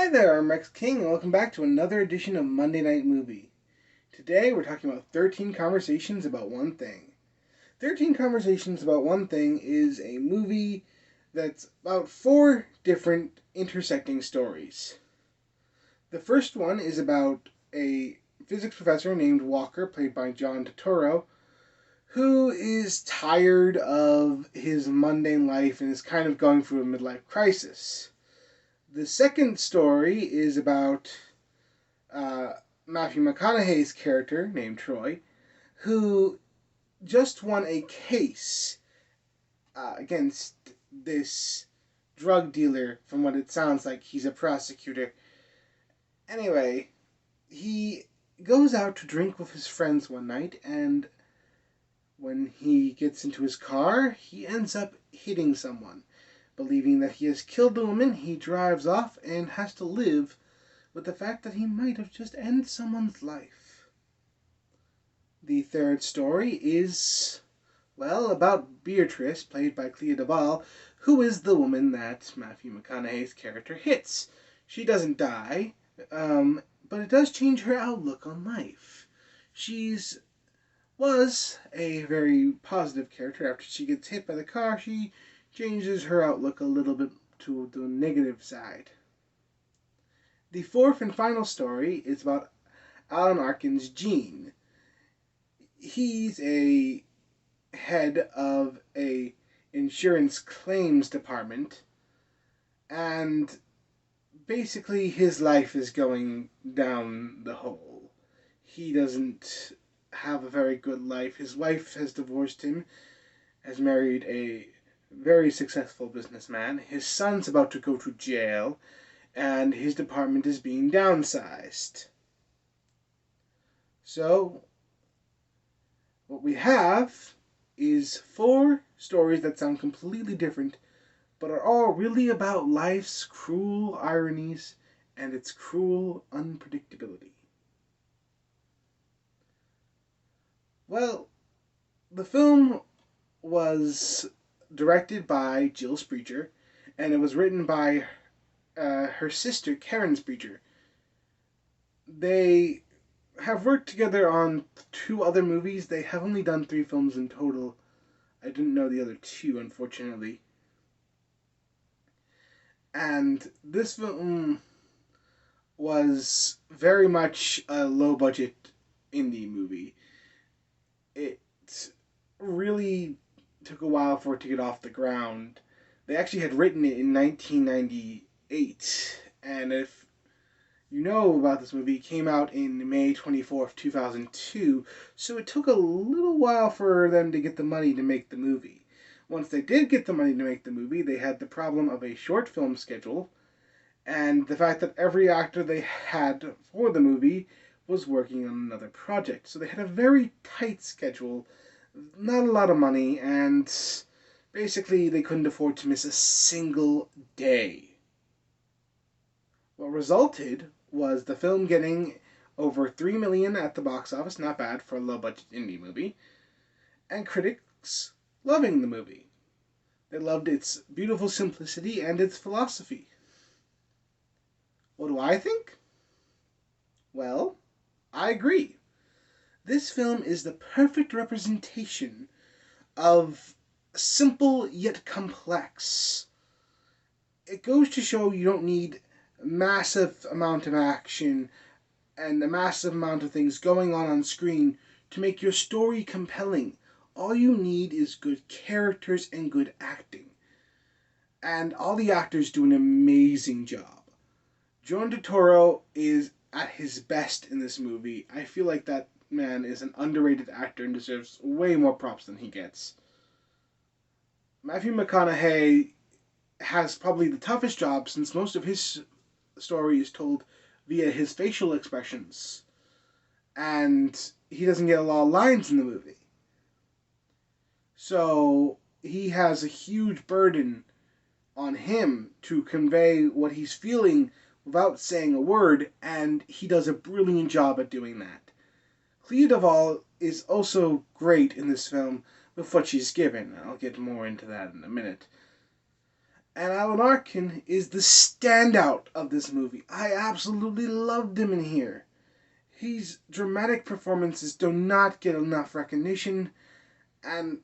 Hi there, I'm Rex King, and welcome back to another edition of Monday Night Movie. Today we're talking about 13 Conversations About One Thing. 13 Conversations About One Thing is a movie that's about four different intersecting stories. The first one is about a physics professor named Walker, played by John Turturro, who is tired of his mundane life and is kind of going through a midlife crisis. The second story is about uh, Matthew McConaughey's character, named Troy, who just won a case against this drug dealer. From what it sounds like, he's a prosecutor. Anyway, he goes out to drink with his friends one night, and when he gets into his car, he ends up hitting someone. Believing that he has killed the woman, he drives off and has to live with the fact that he might have just ended someone's life. The third story is, well, about Beatrice, played by Clea Duvall, who is the woman that Matthew McConaughey's character hits. She doesn't die, but it does change her outlook on life. She's was a very positive character. After she gets hit by the car, she changes her outlook a little bit to the negative side. The fourth and final story is about Alan Arkin's Gene. He's a head of a insurance claims department, and basically his life is going down the hole. He doesn't have a very good life. His wife has divorced him, has married a very successful businessman. His son's about to go to jail, and his department is being downsized. So, what we have is four stories that sound completely different, but are all really about life's cruel ironies and its cruel unpredictability. Well, the film was directed by Jill Sprecher, and it was written by her sister, Karen Sprecher. They have worked together on two other movies. They have only done three films in total. I didn't know the other two, unfortunately. And this film was very much a low budget indie movie. It really took a while for it to get off the ground. They actually had written it in 1998, and if you know about this movie, it came out in May 24th, 2002, so it took a little while for them to get the money to make the movie. Once they did get the money to make the movie, they had the problem of a short film schedule, and the fact that every actor they had for the movie was working on another project. So they had a very tight schedule, not a lot of money, and basically they couldn't afford to miss a single day. What resulted was the film getting over 3 million at the box office, not bad for a low budget indie movie, and critics loving the movie. They loved its beautiful simplicity and its philosophy. What do I think? Well, I agree. This film is the perfect representation of simple yet complex. It goes to show you don't need a massive amount of action and a massive amount of things going on screen to make your story compelling. All you need is good characters and good acting. And all the actors do an amazing job. John Turturro is at his best in this movie. I feel like that man is an underrated actor and deserves way more props than he gets. Matthew McConaughey has probably the toughest job since most of his story is told via his facial expressions. And he doesn't get a lot of lines in the movie. So he has a huge burden on him to convey what he's feeling without saying a word, and he does a brilliant job at doing that. Clea Duvall is also great in this film with what she's given. I'll get more into that in a minute. And Alan Arkin is the standout of this movie. I absolutely loved him in here. His dramatic performances do not get enough recognition, and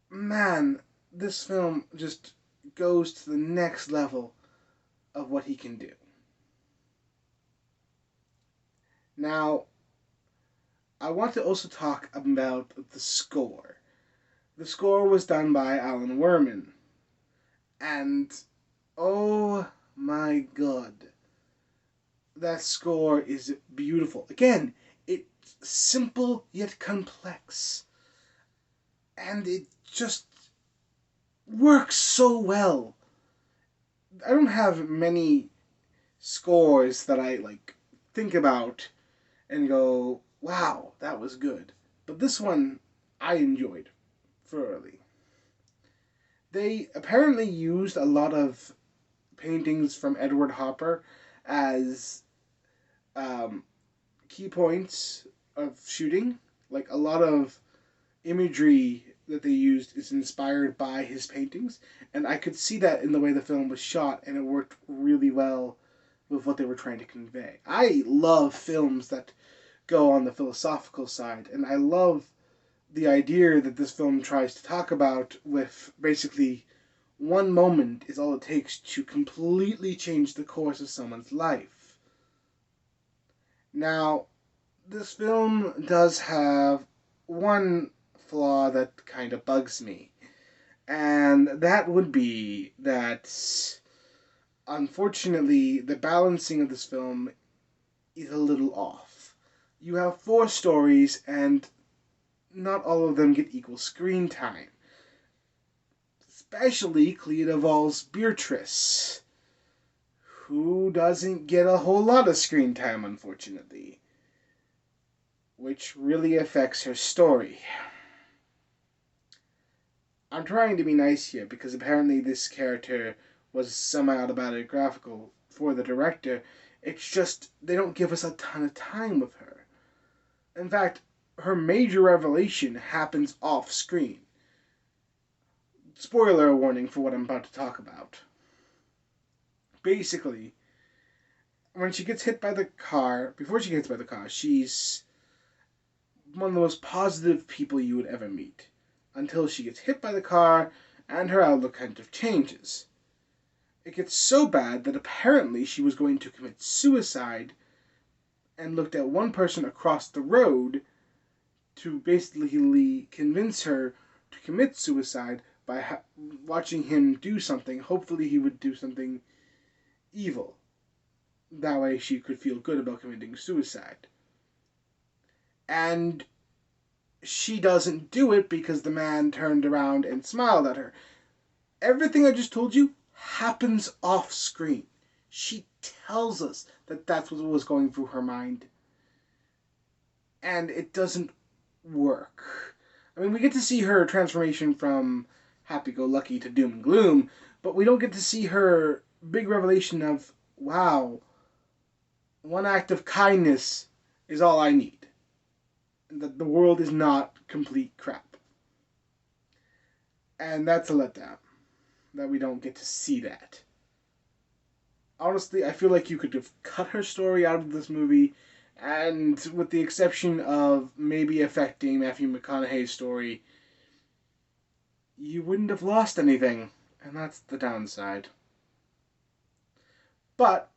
man, this film just goes to the next level of what he can do. Now, I want to also talk about the score. The score was done by Alan Werman, and oh my god, that score is beautiful. Again, it's simple yet complex, and it just works so well. I don't have many scores that I think about and go, "Wow, that was good." But this one I enjoyed thoroughly. They apparently used a lot of paintings from Edward Hopper as um, key points of shooting. Like a lot of imagery that they used is inspired by his paintings, and I could see that in the way the film was shot, and it worked really well with what they were trying to convey. I love films that go on the philosophical side, and I love the idea that this film tries to talk about with basically one moment is all it takes to completely change the course of someone's life. Now, this film does have one flaw that kind of bugs me, and that would be that unfortunately the balancing of this film is a little off. You have four stories, and not all of them get equal screen time. Especially Clea Duvall's Beatrice, who doesn't get a whole lot of screen time, unfortunately, which really affects her story. I'm trying to be nice here because apparently this character was semi-autobiographical for the director. It's just they don't give us a ton of time with her. In fact, her major revelation happens off screen. Spoiler warning for what I'm about to talk about. Basically, when she gets hit by the car, before she gets hit by the car, she's one of the most positive people you would ever meet. Until she gets hit by the car and her outlook kind of changes. It gets so bad that apparently she was going to commit suicide and looked at one person across the road to basically convince her to commit suicide by watching him do something. Hopefully he would do something evil. That way she could feel good about committing suicide. And she doesn't do it because the man turned around and smiled at her. Everything I just told you happens off screen. She tells us that that's what was going through her mind. And it doesn't work. I mean, we get to see her transformation from happy-go-lucky to doom and gloom, but we don't get to see her big revelation of, wow, one act of kindness is all I need. And that the world is not complete crap. And that's a letdown, that we don't get to see that. Honestly, I feel like you could have cut her story out of this movie, and with the exception of maybe affecting Matthew McConaughey's story, you wouldn't have lost anything, and that's the downside. But,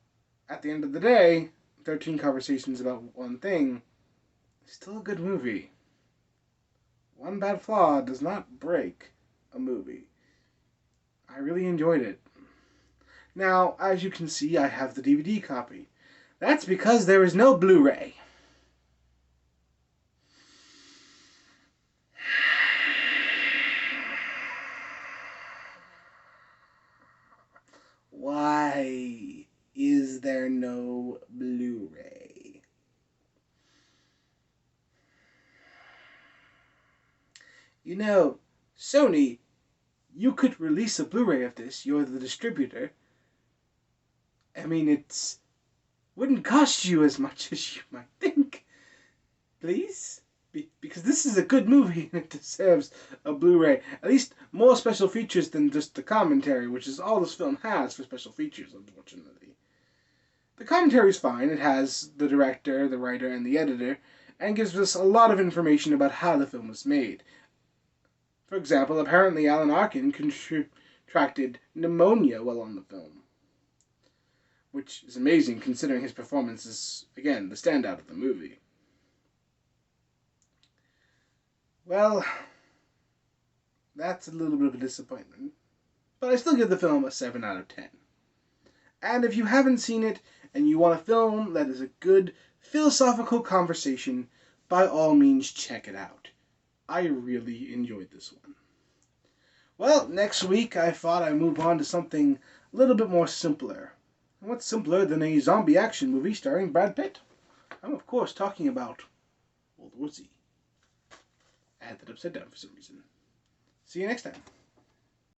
at the end of the day, 13 Conversations About One Thing is still a good movie. One bad flaw does not break a movie. I really enjoyed it. Now, as you can see, I have the DVD copy. That's because there is no Blu-ray. Why is there no Blu-ray? You know, Sony, you could release a Blu-ray of this. You're the distributor. I mean, wouldn't cost you as much as you might think. Please? because this is a good movie and it deserves a Blu-ray. At least more special features than just the commentary, which is all this film has for special features, unfortunately. The commentary is fine. It has the director, the writer, and the editor, and gives us a lot of information about how the film was made. For example, apparently Alan Arkin contracted pneumonia while on the film, which is amazing considering his performance is, again, the standout of the movie. Well, that's a little bit of a disappointment, but I still give the film a 7 out of 10. And if you haven't seen it and you want a film that is a good philosophical conversation, by all means check it out. I really enjoyed this one. Well, next week I thought I'd move on to something a little bit more simpler. And what's simpler than a zombie action movie starring Brad Pitt? I'm of course talking about World War Z. I had that upside down for some reason. See you next time.